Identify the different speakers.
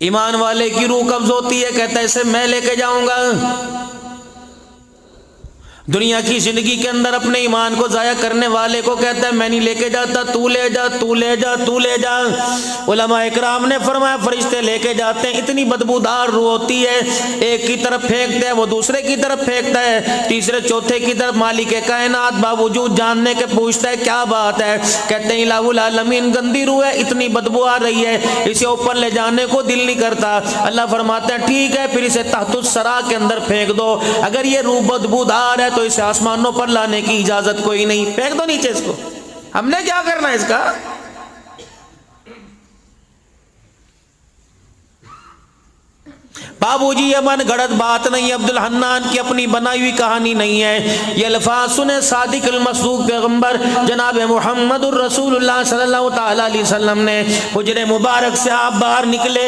Speaker 1: ایمان والے کی روح قبض ہوتی ہے، کہتا ہے اسے میں لے کے جاؤں گا۔ دنیا کی زندگی کے اندر اپنے ایمان کو ضائع کرنے والے کو کہتا ہے میں نہیں لے کے جاتا، تو لے جا، تو لے جا، تو لے جا۔ علماء اکرام نے فرمایا فرشتے لے کے جاتے ہیں، اتنی بدبودار روح ہوتی ہے، ایک کی طرف پھینکتے ہیں وہ دوسرے کی طرف پھینکتا ہے، تیسرے چوتھے کی طرف۔ مالک کائنات باوجود جاننے کے پوچھتا ہے کیا بات ہے، کہتے ہیں الہ العالمین گندی روح ہے، اتنی بدبو آ رہی ہے، اسے اوپر لے جانے کو دل نہیں کرتا۔ اللہ فرماتا ہے ٹھیک ہے پھر اسے تحت الثری کے اندر پھینک دو، اگر یہ روح بدبودار ہے تو اسے آسمانوں پر لانے کی اجازت کوئی نہیں، پھینک دو نیچے اس کو، ہم نے کیا کرنا ہے اس کا۔ بابو جی یہ من گھڑت بات نہیں، عبد الحنان کی اپنی بنائی ہوئی کہانی نہیں ہے، یہ الفاظ سنے صادق المصدوق پیغمبر جناب محمد الرسول اللہ صلی اللہ تعالی علیہ وسلم نے۔ حجرے مبارک سے آپ باہر نکلے،